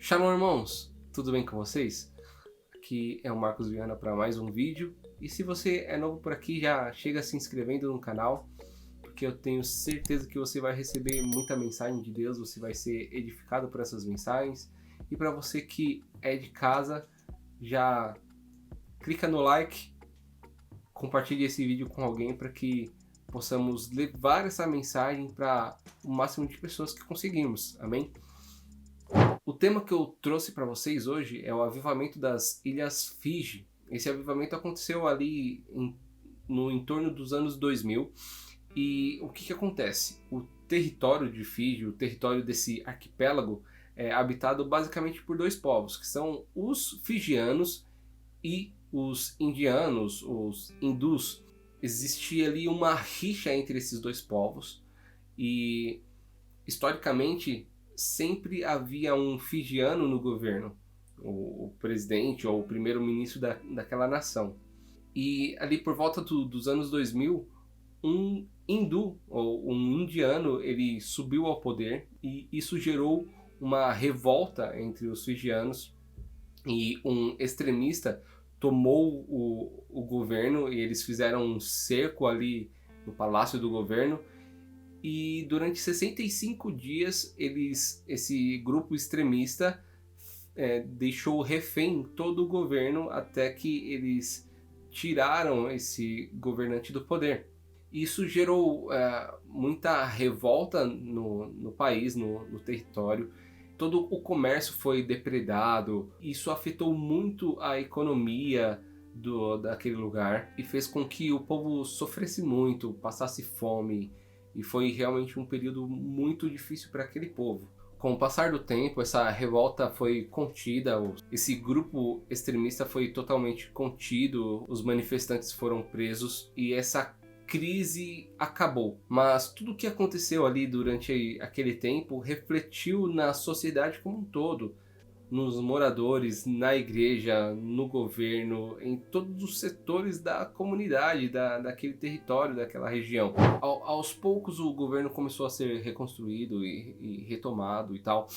Shalom, irmãos! Tudo bem com vocês? Aqui é o Marcos Viana para mais um vídeo. E se você é novo por aqui, já chega se inscrevendo no canal, porque eu tenho certeza que você vai receber muita mensagem de Deus, você vai ser edificado por essas mensagens. E para você que é de casa, já clica no like, compartilhe esse vídeo com alguém para que possamos levar essa mensagem para o máximo de pessoas que conseguirmos. Amém? O tema que eu trouxe para vocês hoje é o avivamento das Ilhas Fiji. Esse avivamento aconteceu ali no entorno dos anos 2000. E o que acontece? O território de Fiji, o território desse arquipélago, é habitado basicamente por dois povos, que são os fijianos e os indianos, os hindus. Existia ali uma rixa entre esses dois povos e, historicamente, sempre havia um fijiano no governo, o presidente ou o primeiro-ministro daquela nação. E ali por volta dos anos 2000, um hindu ou um indiano, ele subiu ao poder e isso gerou uma revolta entre os fijianos e um extremista tomou o governo e eles fizeram um cerco ali no palácio do governo. E durante 65 dias, esse grupo extremista deixou refém todo o governo até que eles tiraram esse governante do poder. Isso gerou muita revolta no país, no território. Todo o comércio foi depredado. Isso afetou muito a economia daquele lugar e fez com que o povo sofresse muito, passasse fome. E foi realmente um período muito difícil para aquele povo. Com o passar do tempo, essa revolta foi contida, esse grupo extremista foi totalmente contido, os manifestantes foram presos e essa crise acabou. Mas tudo o que aconteceu ali durante aquele tempo refletiu na sociedade como um todo, nos moradores, na igreja, no governo, em todos os setores da comunidade, daquele território, daquela região. Aos poucos o governo começou a ser reconstruído e retomado e tal.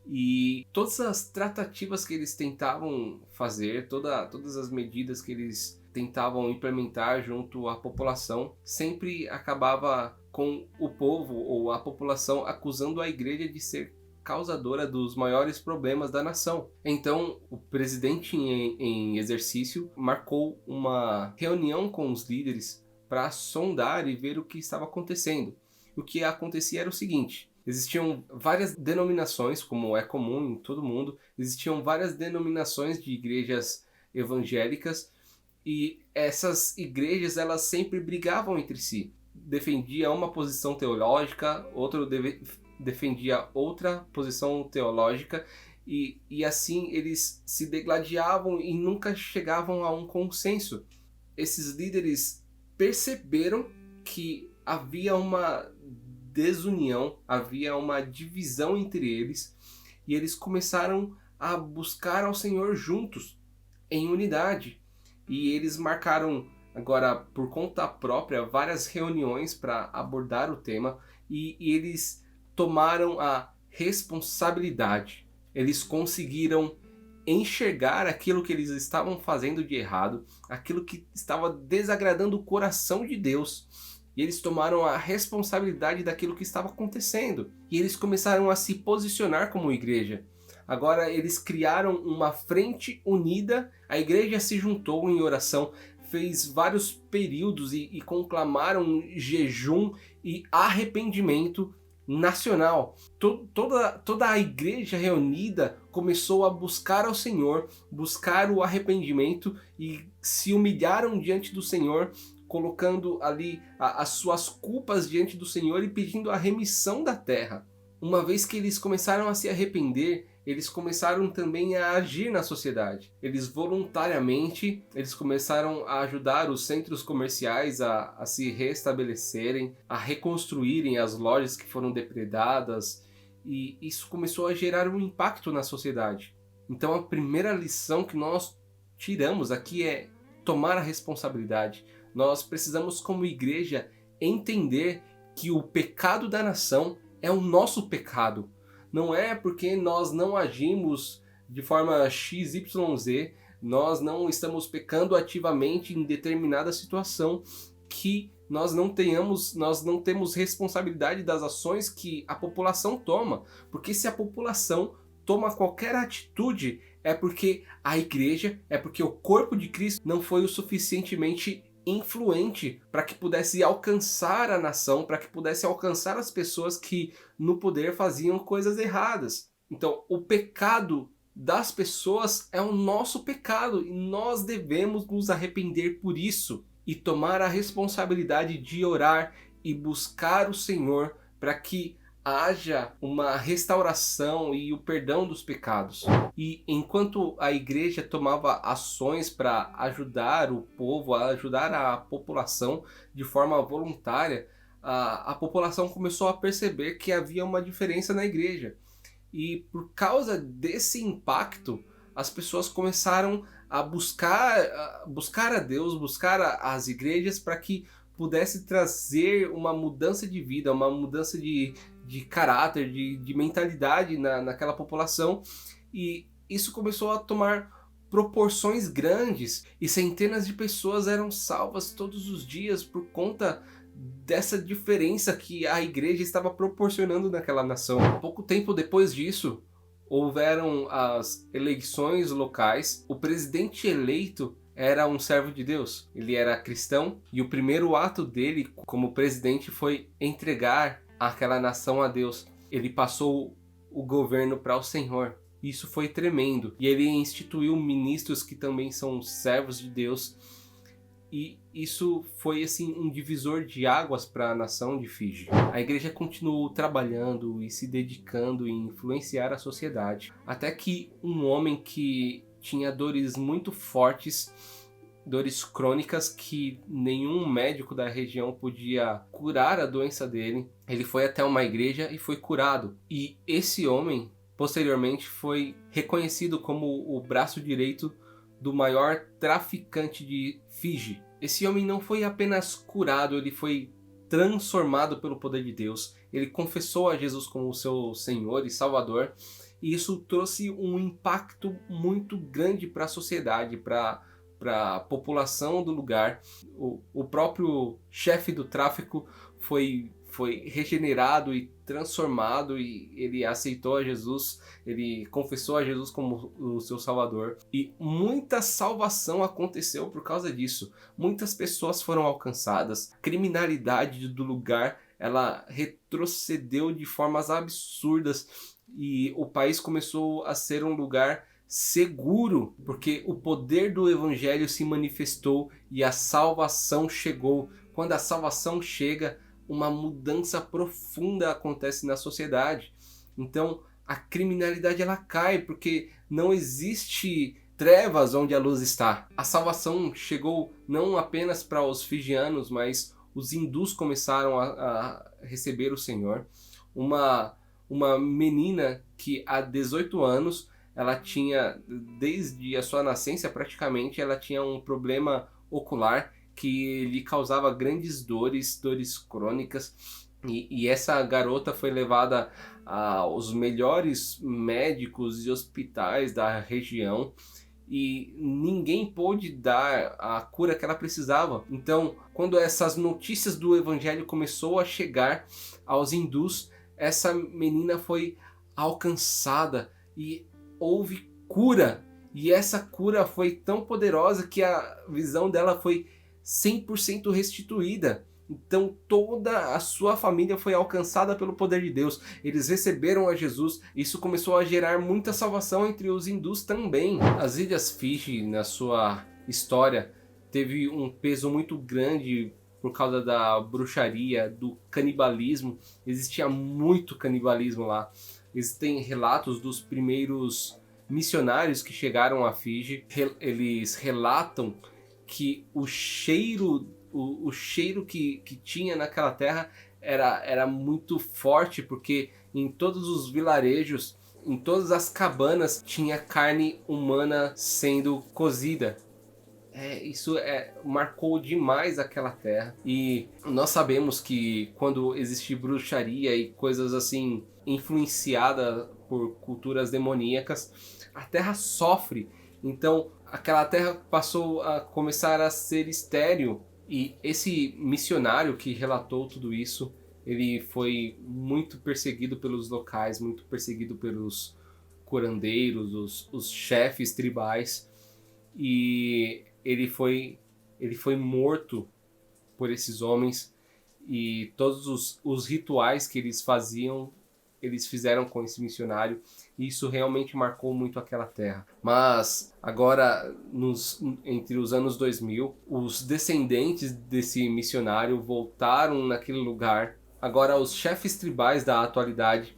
E todas as tratativas que eles tentavam fazer, todas as medidas que eles tentavam implementar junto à população, sempre acabava com o povo ou a população acusando a igreja de ser causadora dos maiores problemas da nação. Então, o presidente em exercício marcou uma reunião com os líderes para sondar e ver o que estava acontecendo. O que acontecia era o seguinte: existiam várias denominações, como é comum em todo mundo, existiam várias denominações de igrejas evangélicas e essas igrejas elas sempre brigavam entre si. Defendia uma posição teológica, outro defendia outra posição teológica e assim eles se degladiavam e nunca chegavam a um consenso. Esses líderes perceberam que havia uma desunião, havia uma divisão entre eles e eles começaram a buscar ao Senhor juntos, em unidade. E eles marcaram agora por conta própria várias reuniões para abordar o tema e eles tomaram a responsabilidade. Eles conseguiram enxergar aquilo que eles estavam fazendo de errado, aquilo que estava desagradando o coração de Deus. E eles tomaram a responsabilidade daquilo que estava acontecendo. E eles começaram a se posicionar como igreja. Agora eles criaram uma frente unida, a igreja se juntou em oração, fez vários períodos e conclamaram jejum e arrependimento nacional. Toda a igreja reunida começou a buscar ao Senhor, buscar o arrependimento e se humilharam diante do Senhor, colocando ali as suas culpas diante do Senhor e pedindo a remissão da terra. Uma vez que eles começaram a se arrepender, eles começaram também a agir na sociedade. Eles voluntariamente, eles começaram a ajudar os centros comerciais a se restabelecerem, a reconstruírem as lojas que foram depredadas, e isso começou a gerar um impacto na sociedade. Então a primeira lição que nós tiramos aqui é tomar a responsabilidade. Nós precisamos, como igreja, entender que o pecado da nação é o nosso pecado. não é porque nós não agimos de forma XYZ, nós não estamos pecando ativamente em determinada situação, que nós não temos responsabilidade das ações que a população toma. Porque se a população toma qualquer atitude, é porque a igreja, é porque o corpo de Cristo não foi o suficientemente influente para que pudesse alcançar a nação, para que pudesse alcançar as pessoas que no poder faziam coisas erradas. Então, o pecado das pessoas é o nosso pecado e nós devemos nos arrepender por isso e tomar a responsabilidade de orar e buscar o Senhor para que haja uma restauração e o perdão dos pecados. E enquanto a igreja tomava ações para ajudar o povo, a ajudar a população de forma voluntária, a população começou a perceber que havia uma diferença na igreja. E por causa desse impacto, as pessoas começaram a buscar a Deus, buscar as igrejas para que pudesse trazer uma mudança de vida, uma mudança de caráter, de mentalidade naquela população. E isso começou a tomar proporções grandes e centenas de pessoas eram salvas todos os dias por conta dessa diferença que a igreja estava proporcionando naquela nação. Pouco tempo depois disso, houveram as eleições locais. O presidente eleito era um servo de Deus. Ele era cristão e o primeiro ato dele como presidente foi entregar aquela nação a Deus. Ele passou o governo para o Senhor. Isso foi tremendo. E ele instituiu ministros que também são servos de Deus. E isso foi assim um divisor de águas para a nação de Fiji. A igreja continuou trabalhando e se dedicando em influenciar a sociedade, até que um homem que tinha dores muito fortes, dores crônicas que nenhum médico da região podia curar a doença dele, ele foi até uma igreja e foi curado. E esse homem posteriormente foi reconhecido como o braço direito do maior traficante de Fiji. Esse homem não foi apenas curado, ele foi transformado pelo poder de Deus. Ele confessou a Jesus como seu Senhor e Salvador. E isso trouxe um impacto muito grande para a sociedade, para a população do lugar. O próprio chefe do tráfico foi regenerado e transformado, e ele aceitou a Jesus, ele confessou a Jesus como o seu Salvador, e muita salvação aconteceu por causa disso. Muitas pessoas foram alcançadas, a criminalidade do lugar ela retrocedeu de formas absurdas e o país começou a ser um lugar seguro, porque o poder do evangelho se manifestou e a salvação chegou. Quando a salvação chega, uma mudança profunda acontece na sociedade. Então a criminalidade ela cai, porque não existe trevas onde a luz está. A salvação chegou não apenas para os fijianos, mas os hindus começaram a receber o Senhor. Uma menina que há 18 anos, ela tinha, desde a sua nascença praticamente, ela tinha um problema ocular que lhe causava grandes dores crônicas, e essa garota foi levada aos melhores médicos e hospitais da região e ninguém pôde dar a cura que ela precisava. Então, quando essas notícias do evangelho começou a chegar aos hindus, essa menina foi alcançada e houve cura, e essa cura foi tão poderosa que a visão dela foi 100% restituída. Então toda a sua família foi alcançada pelo poder de Deus. Eles receberam a Jesus. Isso começou a gerar muita salvação entre os hindus também. As Ilhas Fiji, na sua história, teve um peso muito grande por causa da bruxaria, do canibalismo. Existia muito canibalismo lá. Existem relatos dos primeiros missionários que chegaram a Fiji. Eles relatam que o cheiro que tinha naquela terra era muito forte, porque em todos os vilarejos, em todas as cabanas, tinha carne humana sendo cozida. Isso marcou demais aquela terra. E nós sabemos que quando existe bruxaria e coisas assim influenciada por culturas demoníacas, a terra sofre. Então aquela terra passou a começar a ser estéril. E esse missionário que relatou tudo isso, ele foi muito perseguido pelos locais, muito perseguido pelos curandeiros, os chefes tribais. E ele foi morto por esses homens, e todos os rituais que eles faziam, eles fizeram com esse missionário, e isso realmente marcou muito aquela terra. Mas agora, entre os anos 2000, os descendentes desse missionário voltaram naquele lugar. Agora os chefes tribais da atualidade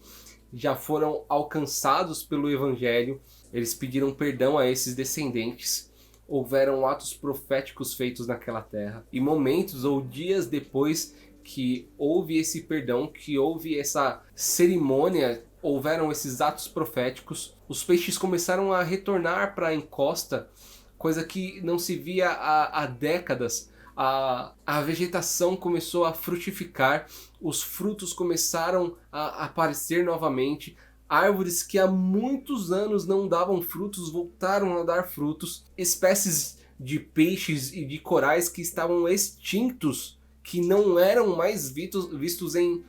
já foram alcançados pelo evangelho, eles pediram perdão a esses descendentes. Houveram atos proféticos feitos naquela terra. E momentos ou dias depois que houve esse perdão, que houve essa cerimônia, houveram esses atos proféticos, os peixes começaram a retornar para a encosta, coisa que não se via há décadas. A vegetação começou a frutificar, os frutos começaram a aparecer novamente. Árvores que há muitos anos não davam frutos voltaram a dar frutos. Espécies de peixes e de corais que estavam extintos, que não eram mais vistos em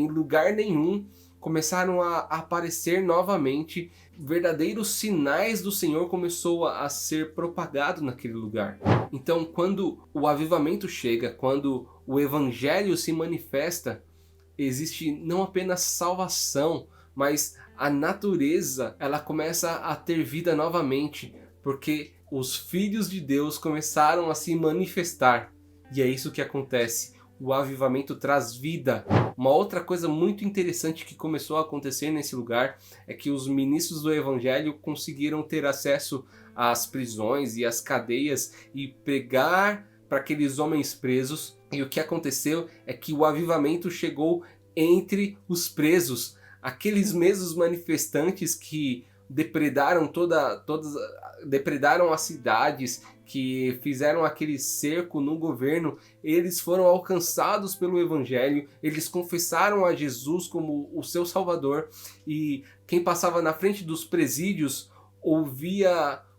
lugar nenhum, começaram a aparecer novamente. Verdadeiros sinais do Senhor começou a ser propagado naquele lugar. Então, quando o avivamento chega, quando o evangelho se manifesta, existe não apenas salvação, mas a natureza, ela começa a ter vida novamente, porque os filhos de Deus começaram a se manifestar. E é isso que acontece. O avivamento traz vida. Uma outra coisa muito interessante que começou a acontecer nesse lugar é que os ministros do evangelho conseguiram ter acesso às prisões e às cadeias e pregar para aqueles homens presos. E o que aconteceu é que o avivamento chegou entre os presos. Aqueles mesmos manifestantes que depredaram depredaram as cidades, que fizeram aquele cerco no governo, eles foram alcançados pelo evangelho, eles confessaram a Jesus como o seu salvador, e quem passava na frente dos presídios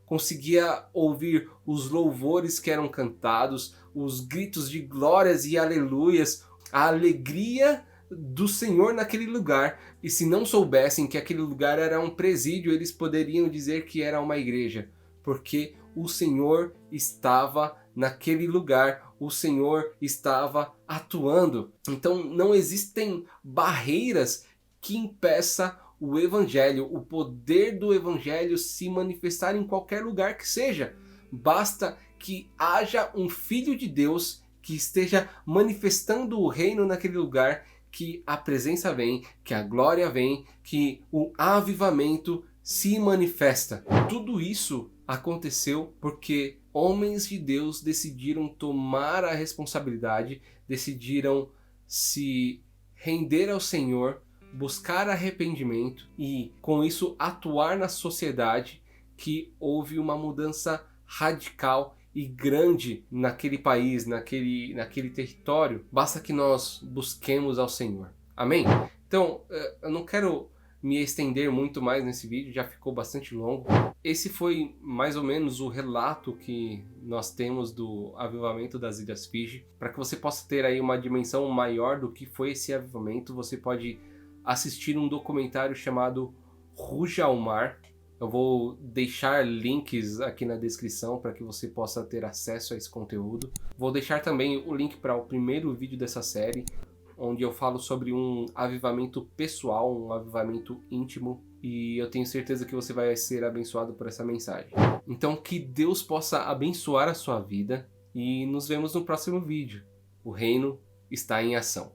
conseguia ouvir os louvores que eram cantados, os gritos de glórias e aleluias, a alegria do Senhor naquele lugar. E se não soubessem que aquele lugar era um presídio, eles poderiam dizer que era uma igreja, porque o Senhor estava naquele lugar, o Senhor estava atuando. Então não existem barreiras que impeçam o evangelho, o poder do evangelho se manifestar em qualquer lugar que seja. Basta que haja um filho de Deus que esteja manifestando o reino naquele lugar, que a presença vem, que a glória vem, que o avivamento se manifesta. Tudo isso aconteceu porque homens de Deus decidiram tomar a responsabilidade, decidiram se render ao Senhor, buscar arrependimento e com isso atuar na sociedade, que houve uma mudança radical e grande naquele país, naquele território. Basta que nós busquemos ao Senhor. Amém? Então, eu não quero me estender muito mais nesse vídeo, já ficou bastante longo. Esse foi mais ou menos o relato que nós temos do avivamento das Ilhas Fiji. Para que você possa ter aí uma dimensão maior do que foi esse avivamento, você pode assistir um documentário chamado Ruja ao Mar. Eu vou deixar links aqui na descrição para que você possa ter acesso a esse conteúdo. Vou deixar também o link para o primeiro vídeo dessa série, onde eu falo sobre um avivamento pessoal, um avivamento íntimo, e eu tenho certeza que você vai ser abençoado por essa mensagem. Então que Deus possa abençoar a sua vida e nos vemos no próximo vídeo. O reino está em ação.